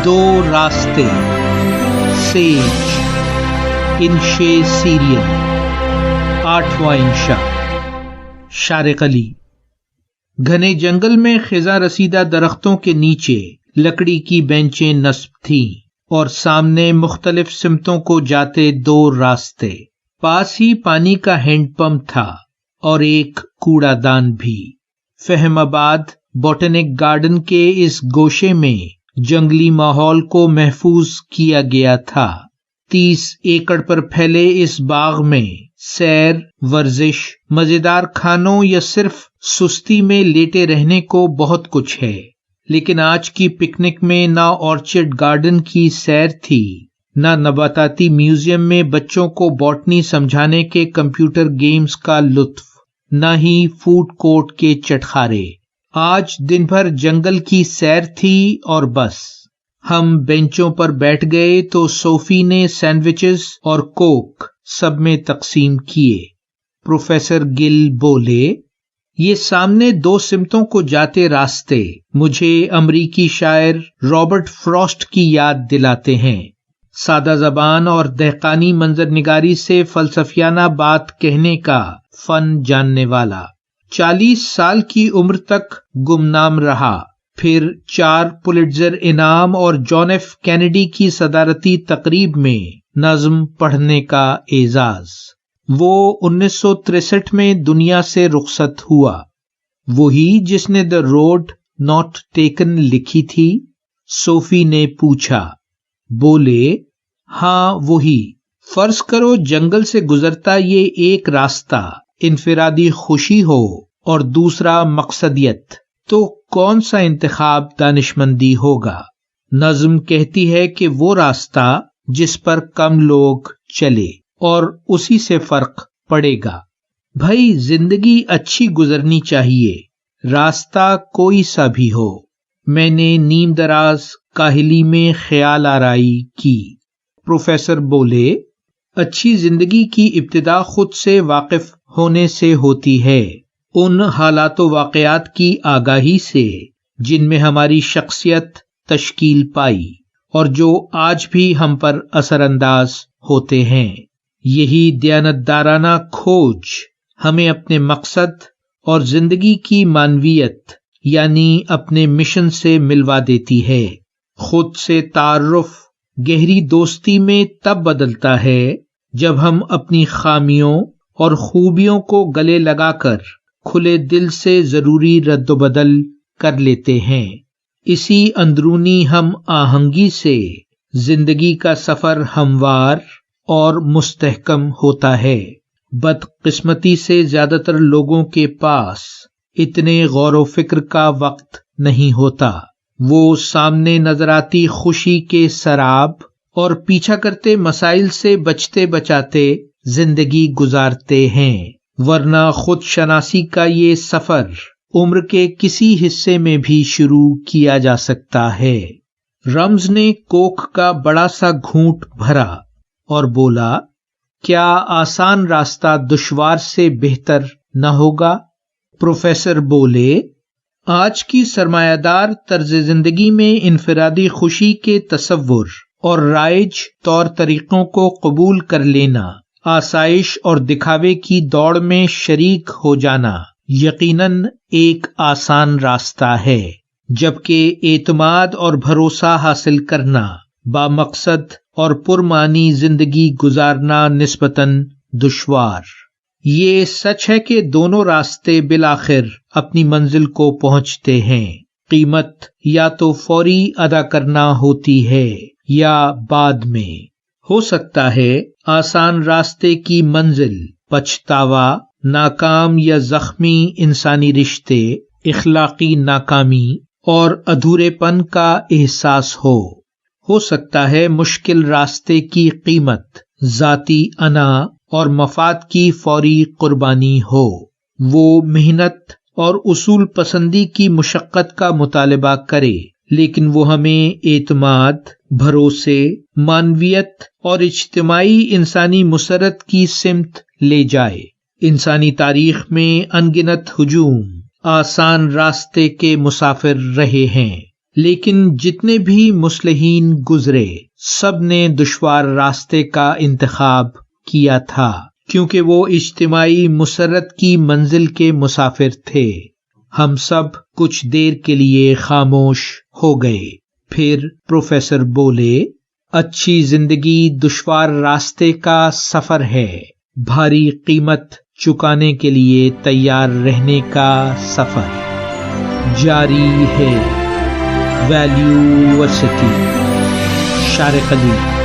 دو راستے، سیج، انشے سیریل، 8واں انشا۔ شارق علی۔ گھنے جنگل میں خزاں رسیدہ درختوں کے نیچے لکڑی کی بینچیں نصب تھیں اور سامنے مختلف سمتوں کو جاتے دو راستے۔ پاس ہی پانی کا ہینڈ پمپ تھا اور ایک کوڑا دان بھی۔ فہم آباد بوٹینک گارڈن کے اس گوشے میں جنگلی ماحول کو محفوظ کیا گیا تھا۔ 30 ایکڑ پر پھیلے اس باغ میں سیر، ورزش، مزیدار کھانوں یا صرف سستی میں لیٹے رہنے کو بہت کچھ ہے، لیکن آج کی پکنک میں نہ آرچرڈ گارڈن کی سیر تھی، نہ نباتاتی میوزیم میں بچوں کو باٹنی سمجھانے کے کمپیوٹر گیمز کا لطف، نہ ہی فوڈ کورٹ کے چٹخارے۔ آج دن بھر جنگل کی سیر تھی اور بس۔ ہم بینچوں پر بیٹھ گئے تو صوفی نے سینڈوچز اور کوک سب میں تقسیم کیے۔ پروفیسر گل بولے، یہ سامنے دو سمتوں کو جاتے راستے مجھے امریکی شاعر رابرٹ فراسٹ کی یاد دلاتے ہیں۔ سادہ زبان اور دہقانی منظر نگاری سے فلسفیانہ بات کہنے کا فن جاننے والا، 40 سال کی عمر تک گمنام رہا، پھر 4 پولیٹزر انعام اور جان ایف کینیڈی کی صدارتی تقریب میں نظم پڑھنے کا اعزاز۔ وہ 1963 میں دنیا سے رخصت ہوا، وہی جس نے دی روڈ ناٹ ٹیکن لکھی تھی؟ صوفی نے پوچھا۔ بولے، ہاں وہی۔ فرض کرو جنگل سے گزرتا یہ ایک راستہ انفرادی خوشی ہو اور دوسرا مقصدیت، تو کون سا انتخاب دانشمندی ہوگا؟ نظم کہتی ہے کہ وہ راستہ جس پر کم لوگ چلے، اور اسی سے فرق پڑے گا۔ بھائی زندگی اچھی گزرنی چاہیے، راستہ کوئی سا بھی ہو۔ میں نے نیم دراز کاہلی میں خیال آرائی کی۔ پروفیسر بولے، اچھی زندگی کی ابتدا خود سے واقف ہونے سے ہوتی ہے، ان حالات و واقعات کی آگاہی سے جن میں ہماری شخصیت تشکیل پائی اور جو آج بھی ہم پر اثر انداز ہوتے ہیں۔ یہی دیانتدارانہ کھوج ہمیں اپنے مقصد اور زندگی کی معنویت یعنی اپنے مشن سے ملوا دیتی ہے۔ خود سے تعارف گہری دوستی میں تب بدلتا ہے جب ہم اپنی خامیوں اور خوبیوں کو گلے لگا کر کھلے دل سے ضروری رد و بدل کر لیتے ہیں۔ اسی اندرونی ہم آہنگی سے زندگی کا سفر ہموار اور مستحکم ہوتا ہے۔ بدقسمتی سے زیادہ تر لوگوں کے پاس اتنے غور و فکر کا وقت نہیں ہوتا۔ وہ سامنے نظر آتی خوشی کے سراب اور پیچھا کرتے مسائل سے بچتے بچاتے زندگی گزارتے ہیں، ورنہ خود شناسی کا یہ سفر عمر کے کسی حصے میں بھی شروع کیا جا سکتا ہے۔ رمز نے کوک کا بڑا سا گھونٹ بھرا اور بولا، کیا آسان راستہ دشوار سے بہتر نہ ہوگا؟ پروفیسر بولے، آج کی سرمایہ دار طرز زندگی میں انفرادی خوشی کے تصور اور رائج طور طریقوں کو قبول کر لینا، آسائش اور دکھاوے کی دوڑ میں شریک ہو جانا یقیناً ایک آسان راستہ ہے، جبکہ اعتماد اور بھروسہ حاصل کرنا، بامقصد اور پرمعنی زندگی گزارنا نسبتاً دشوار۔ یہ سچ ہے کہ دونوں راستے بالآخر اپنی منزل کو پہنچتے ہیں، قیمت یا تو فوری ادا کرنا ہوتی ہے یا بعد میں۔ ہو سکتا ہے آسان راستے کی منزل پچھتاوا، ناکام یا زخمی انسانی رشتے، اخلاقی ناکامی اور ادھورے پن کا احساس ہو سکتا ہے مشکل راستے کی قیمت ذاتی انا اور مفاد کی فوری قربانی ہو۔ وہ محنت اور اصول پسندی کی مشقت کا مطالبہ کرے، لیکن وہ ہمیں اعتماد، بھروسے، معنویت اور اجتماعی انسانی مسرت کی سمت لے جائے۔ انسانی تاریخ میں ان گنت ہجوم آسان راستے کے مسافر رہے ہیں، لیکن جتنے بھی مصلحین گزرے سب نے دشوار راستے کا انتخاب کیا تھا، کیونکہ وہ اجتماعی مسرت کی منزل کے مسافر تھے۔ ہم سب کچھ دیر کے لیے خاموش ہو گئے، پھر پروفیسر بولے، اچھی زندگی دشوار راستے کا سفر ہے، بھاری قیمت چکانے کے لیے تیار رہنے کا سفر جاری ہے۔ ویلیو ورسٹی، شارق علی۔